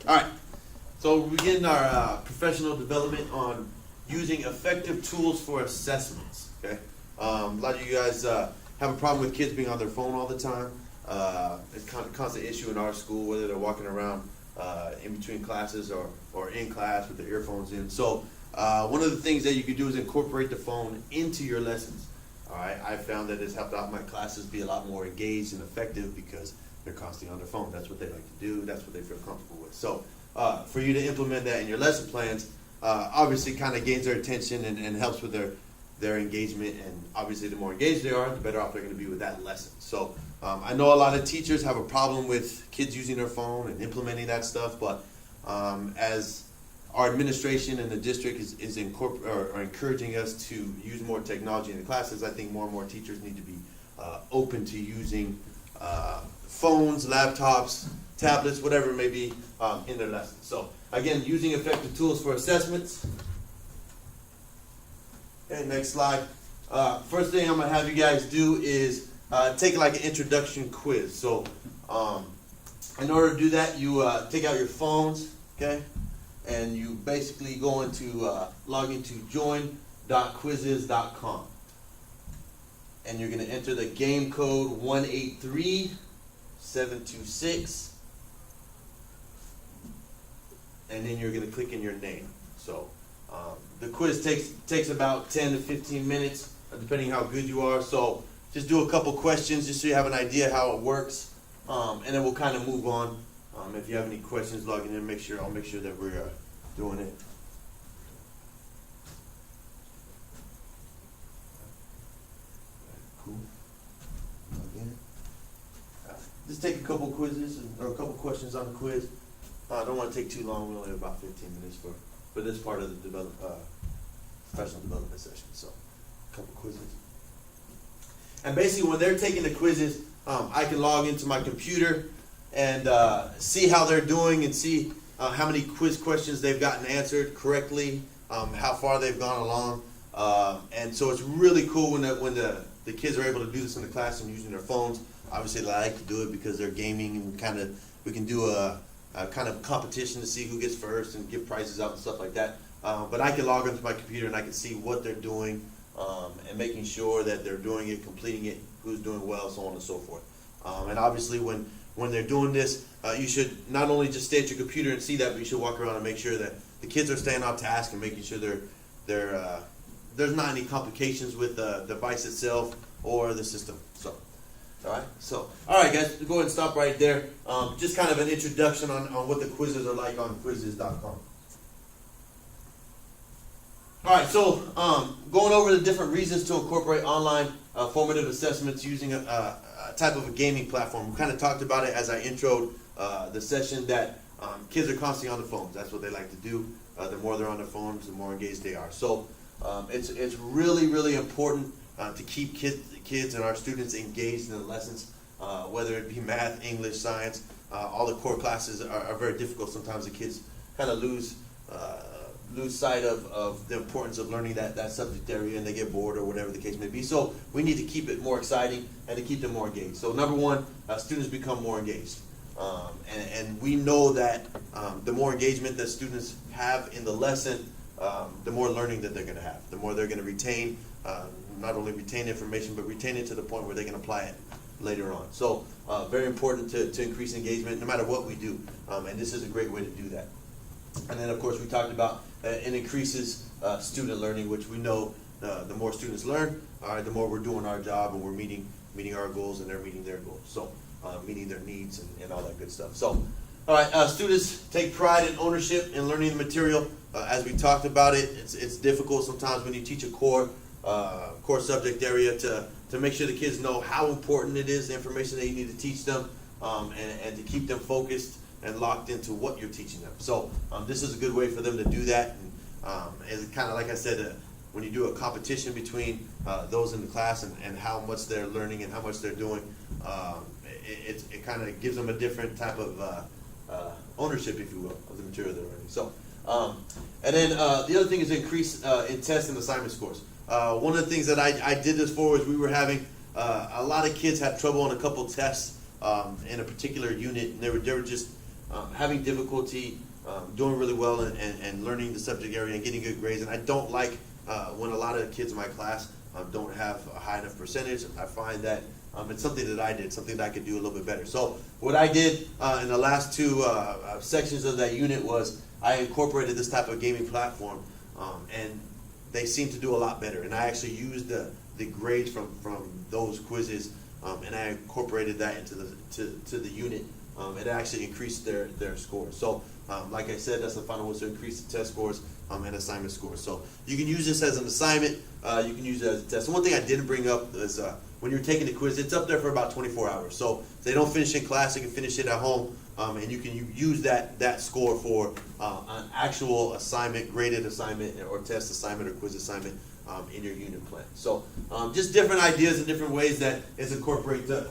All right, so we're getting our professional development on using effective tools for assessments, okay? A lot of you guys have a problem with kids being on their phone all the time. It's kind of a constant issue in our school, whether they're walking around in between classes or in class with their earphones in. So one of the things that you could do is incorporate the phone into your lessons. All right, I found that it's helped out my classes be a lot more engaged and effective because they're constantly on their phone. That's what they like to do. That's what they feel comfortable with. So for you to implement that in your lesson plans, obviously kind of gains their attention and helps with their engagement. And obviously the more engaged they are, the better off they're going to be with that lesson. So I know a lot of teachers have a problem with kids using their phone and implementing that stuff, but as our administration and the district is encouraging us to use more technology in the classes, I think more and more teachers need to be open to using phones, laptops, tablets, whatever it may be in their lessons. So again, using effective tools for assessments. Okay, next slide. First thing I'm going to have you guys do is take like an introduction quiz. So in order to do that, you take out your phones, okay? And you basically go into, log into join.quizzes.com. And you're going to enter the game code 183726. And then you're going to click in your name. So the quiz takes about 10 to 15 minutes, depending how good you are. So just do a couple questions just so you have an idea how it works. And then we'll kind of move on. If you have any questions logging in, I'll make sure that we're doing it. Cool. Log in. Just take a couple quizzes or a couple questions on the quiz. I don't want to take too long. We only have about 15 minutes for this part of the professional development session. So a couple quizzes. And basically when they're taking the quizzes, I can log into my computer and see how they're doing and see how many quiz questions they've gotten answered correctly, how far they've gone along. And so it's really cool when the kids are able to do this in the classroom using their phones. Obviously they like to do it because they're gaming and we can do a kind of competition to see who gets first and give prizes out and stuff like that. But I can log into my computer and I can see what they're doing and making sure that they're doing it, completing it, who's doing well, so on and so forth. And obviously when they're doing this, you should not only just stay at your computer and see that, but you should walk around and make sure that the kids are staying on task and making sure there's not any complications with the device itself or the system. So, all right, guys, go ahead and stop right there. Just kind of an introduction on what the quizzes are like on quizzes.com. All right, so going over the different reasons to incorporate online formative assessments using a type of a gaming platform. We kind of talked about it as I introed the session that kids are constantly on the phones. That's what they like to do. The more they're on their phones, the more engaged they are. So it's really, really important to keep kids and our students engaged in the lessons, whether it be math, English, science. All the core classes are very difficult. Sometimes the kids kind of lose sight of the importance of learning that subject area and they get bored or whatever the case may be. So we need to keep it more exciting and to keep them more engaged. So number one, students become more engaged. And we know that the more engagement that students have in the lesson, the more learning that they're going to have, the more they're going to retain, not only retain information, but retain it to the point where they can apply it later on. So very important to increase engagement no matter what we do. And this is a great way to do that. And then, of course, we talked about it increases student learning, which we know the more students learn, the more we're doing our job and we're meeting our goals and they're meeting their goals. So meeting their needs and all that good stuff. So, all right, students take pride and ownership in learning the material. As we talked about it, it's difficult sometimes when you teach a core subject area to make sure the kids know how important it is, the information that you need to teach them, and to keep them focused and locked into what you're teaching them. So this is a good way for them to do that. And it's kind of like I said, when you do a competition between those in the class and how much they're learning and how much they're doing, it kind of gives them a different type of ownership, if you will, of the material they're learning. So, and then the other thing is increase in test and assignment scores. One of the things that I did this for was we were having a lot of kids had trouble on a couple tests in a particular unit, and they were just having difficulty doing really well and learning the subject area and getting good grades. And I don't like when a lot of the kids in my class don't have a high enough percentage. I find that it's something that I did, something that I could do a little bit better. So what I did in the last two sections of that unit was I incorporated this type of gaming platform, and they seem to do a lot better. And I actually used the grades from those quizzes, and I incorporated that into the unit. It actually increased their scores. So like I said, that's the final was to increase the test scores and assignment scores. So you can use this as an assignment. You can use it as a test. One thing I didn't bring up is when you're taking the quiz, it's up there for about 24 hours. So if they don't finish in class, you can finish it at home, and you can use that score for an actual assignment, graded assignment, or test assignment, or quiz assignment in your unit plan. So just different ideas and different ways that is important to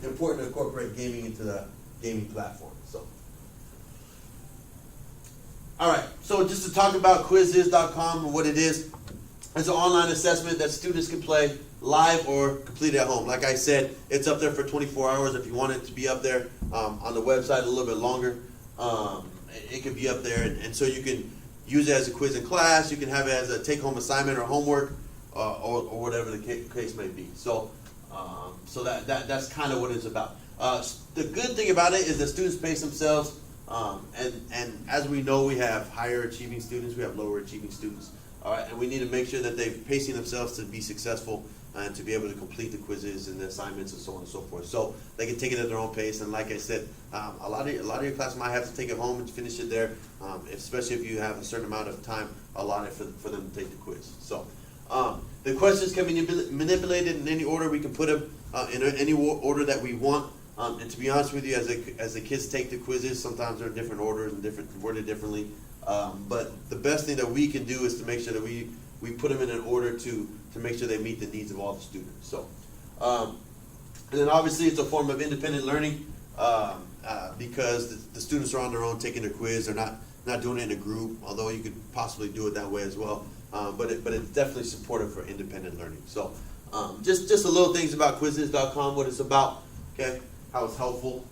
incorporate gaming into the gaming platform. So, all right. So just to talk about Quizizz.com and what it is, it's an online assessment that students can play live or complete at home. Like I said, it's up there for 24 hours. If you want it to be up there on the website a little bit longer, it could be up there, and so you can use it as a quiz in class. You can have it as a take-home assignment or homework, or whatever the case may be. So, so that's kind of what it's about. The good thing about it is that students pace themselves, and as we know, we have higher achieving students, we have lower achieving students. All right, and we need to make sure that they're pacing themselves to be successful and to be able to complete the quizzes and the assignments and so on and so forth. So they can take it at their own pace. And like I said, a lot of your class might have to take it home and finish it there, especially if you have a certain amount of time allotted for them to take the quiz. So the questions can be manipulated in any order. We can put them in any order that we want. And to be honest with you, as the kids take the quizzes, sometimes they're in different orders and worded differently. But the best thing that we can do is to make sure that we put them in an order to make sure they meet the needs of all the students. So, and then obviously it's a form of independent learning because the students are on their own taking their quiz. They're not doing it in a group, although you could possibly do it that way as well. But it's definitely supportive for independent learning. So, just a little things about Quizizz.com, what it's about, okay, how it's helpful.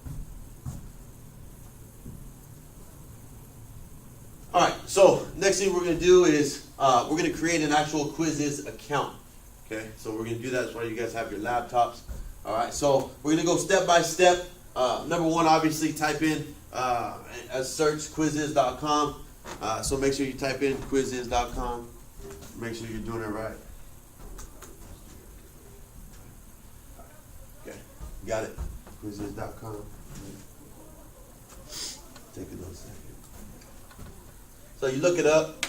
All right, so next thing we're going to do is we're going to create an actual Quizizz account. Okay, so we're going to do that. That's why you guys have your laptops. All right, so we're going to go step by step. Number one, obviously, type in search Quizizz.com. So make sure you type in Quizizz.com. Make sure you're doing it right. Okay, got it. Quizizz.com. Take a little second. So you look it up.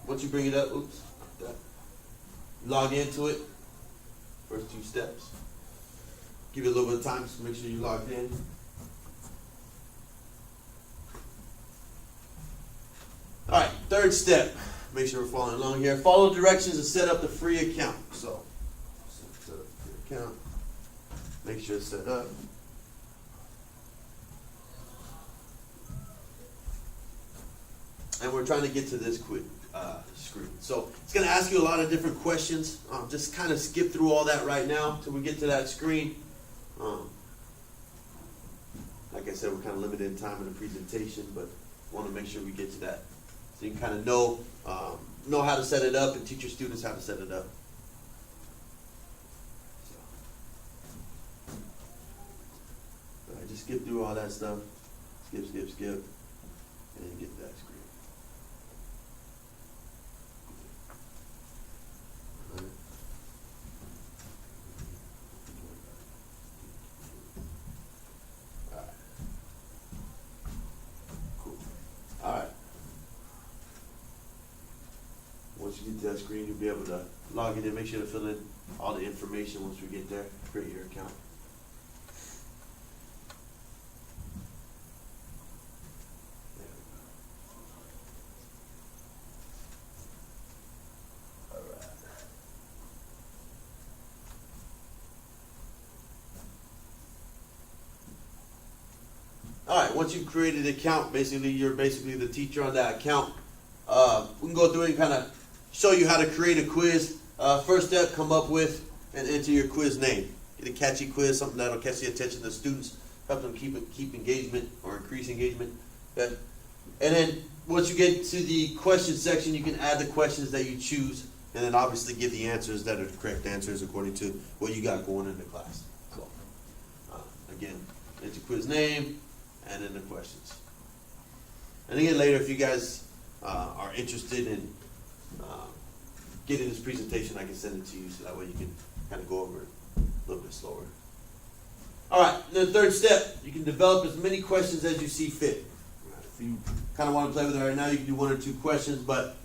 Once you bring it up, log into it. First two steps. Give it a little bit of time, so make sure you logged in. All right, third step. Make sure we're following along here. Follow directions to set up the free account. So, set up the free account. Make sure it's set up. And we're trying to get to this quick screen. So it's going to ask you a lot of different questions. Just kind of skip through all that right now till we get to that screen. Like I said, we're kind of limited in time in the presentation, but want to make sure we get to that. So you can kind of know how to set it up and teach your students how to set it up. So I just skip through all that stuff. Skip, and get to that screen. Once you get to that screen, you'll be able to log in and make sure to fill in all the information once we get there, create your account. All right, once you've created an account, you're basically the teacher on that account. We can go through and kind of show you how to create a quiz. First step, come up with and enter your quiz name. Get a catchy quiz, something that'll catch the attention of the students. help them keep engagement or increase engagement. Okay? And then once you get to the question section, you can add the questions that you choose, and then obviously give the answers that are the correct answers according to what you got going in the class. So, again, enter quiz name, and then the questions. And again, later, if you guys are interested in getting this presentation, I can send it to you so that way you can kind of go over it a little bit slower. All right, then the third step, you can develop as many questions as you see fit. If you kind of want to play with it right now, you can do 1 or 2 questions, but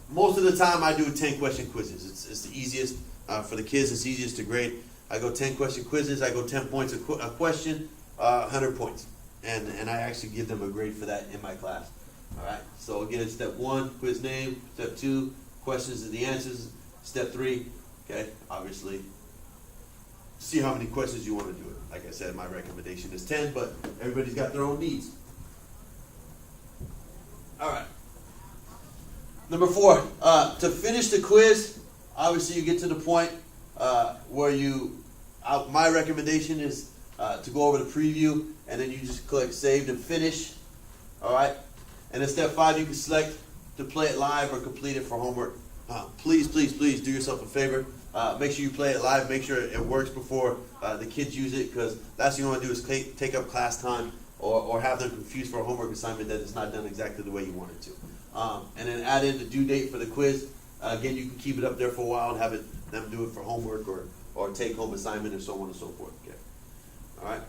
most of the time I do 10-question quizzes. It's the easiest for the kids. It's easiest to grade. I go 10-question quizzes. I go 10 points a question, 100 points, and I actually give them a grade for that in my class. All right. So again, step 1, quiz name. Step 2, questions and the answers. Step 3, okay, obviously, see how many questions you want to do it. Like I said, my recommendation is 10, but everybody's got their own needs. All right. Number 4, to finish the quiz, obviously you get to the point where my recommendation is to go over the preview, and then you just click save and finish. All right. And then step 5, you can select to play it live or complete it for homework. Please do yourself a favor. Make sure you play it live. Make sure it works before the kids use it, because last thing you want to do is take up class time or have them confused for a homework assignment that it's not done exactly the way you want it to. And then add in the due date for the quiz. Again, you can keep it up there for a while and have them do it for homework or take home assignment and so on and so forth. Okay. All right.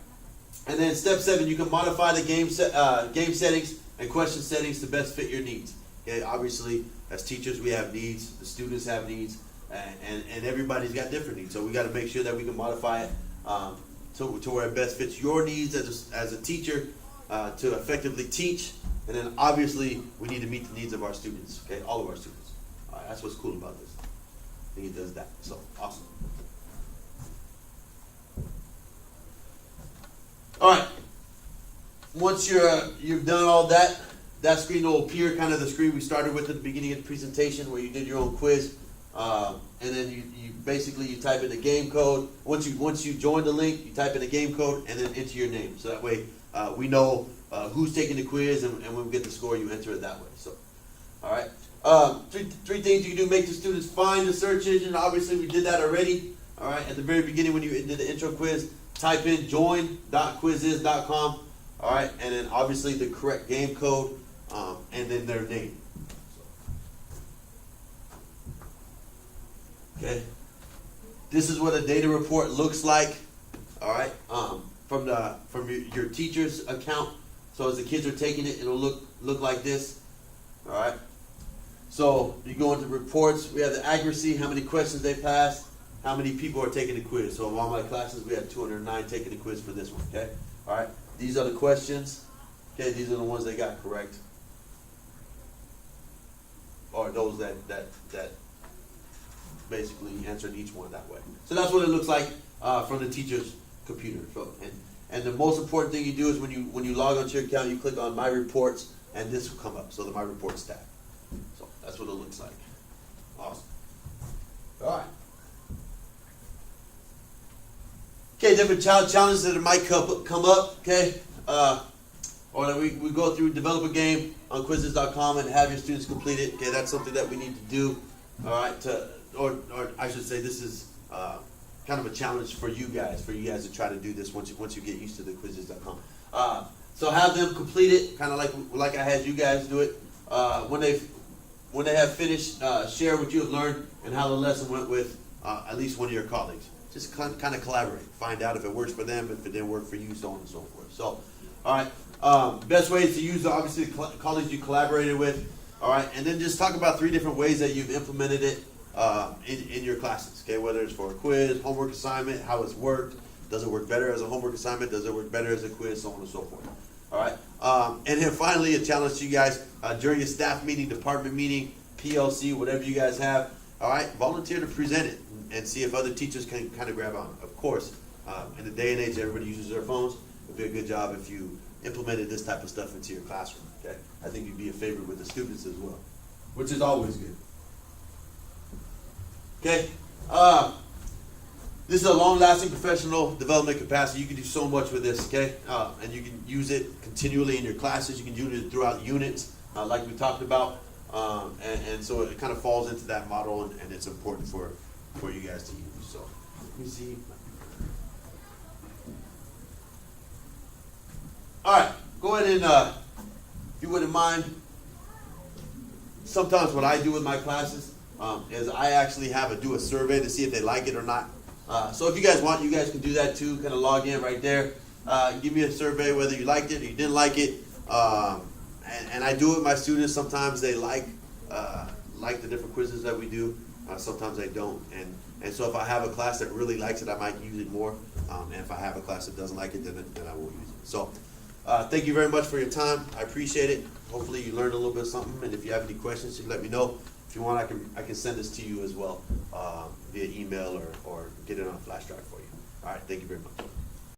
And then step 7, you can modify the game settings and question settings to best fit your needs. Okay. Obviously, as teachers, we have needs. The students have needs, and everybody's got different needs. So we got to make sure that we can modify it to where it best fits your needs as a teacher to effectively teach. And then obviously we need to meet the needs of our students, okay, all of our students. All right, that's what's cool about this. I think it does that. So awesome. All right. Once you've done all that, that screen will appear, kind of the screen we started with at the beginning of the presentation, where you did your own quiz, and then you basically type in the game code. Once you join the link, you type in the game code and then enter your name. So that way we know who's taking the quiz, and when we get the score, you enter it that way. So, all right. Three things you can do: make the students find the search engine. Obviously, we did that already. All right. At the very beginning, when you did the intro quiz, type in join.quizizz.com. All right, and then obviously the correct game code, and then their name. Okay. This is what a data report looks like. All right. From your teacher's account. So as the kids are taking it, it'll look like this. All right. So you go into reports. We have the accuracy, how many questions they passed, how many people are taking the quiz. So in all my classes, we had 209 taking the quiz for this one. Okay. All right. These are the questions. Okay. These are the ones they got correct, or those that basically answered each one that way. So that's what it looks like from the teacher's computer. So, and the most important thing you do is when you log onto your account, you click on My Reports, and this will come up. So the My Reports tab. So that's what it looks like. Awesome. All right. Okay, different challenges that might come up. Okay, or that we go through, develop a game on quizizz.com and have your students complete it. Okay, that's something that we need to do. All right, or I should say, this is kind of a challenge for you guys to try to do this once you get used to the quizizz.com. So have them complete it, kind of like I had you guys do it. When they have finished, share what you have learned and how the lesson went with at least one of your colleagues. Just kind of collaborate, find out if it works for them, if it didn't work for you, so on and so forth. So, all right, best way is to use obviously the colleagues you collaborated with. All right, and then just talk about 3 different ways that you've implemented it in your classes. Okay, whether it's for a quiz, homework assignment, how it's worked. Does it work better as a homework assignment? Does it work better as a quiz? So on and so forth. All right, and then finally, a challenge to you guys during a staff meeting, department meeting, PLC, whatever you guys have. All right, volunteer to present it and see if other teachers can kind of grab on. Of course, in the day and age, everybody uses their phones. It'd be a good job if you implemented this type of stuff into your classroom. Okay, I think you'd be a favorite with the students as well, which is always good. Okay, This is a long-lasting professional development capacity. You can do so much with this, okay? And you can use it continually in your classes. You can use it throughout units, like we talked about. And so it kind of falls into that model, and it's important for you guys to use. So let me see. All right, go ahead and, if you wouldn't mind, sometimes what I do with my classes is I actually do a survey to see if they like it or not. So if you guys want, you guys can do that too. Kind of log in right there. Give me a survey whether you liked it or you didn't like it. And I do it with my students. Sometimes they like the different quizzes that we do. Sometimes they don't. And so if I have a class that really likes it, I might use it more. And if I have a class that doesn't like it, then I won't use it. So thank you very much for your time. I appreciate it. Hopefully you learned a little bit of something. And if you have any questions, you let me know. If you want, I can send this to you as well via email or get it on a flash drive for you. All right, thank you very much.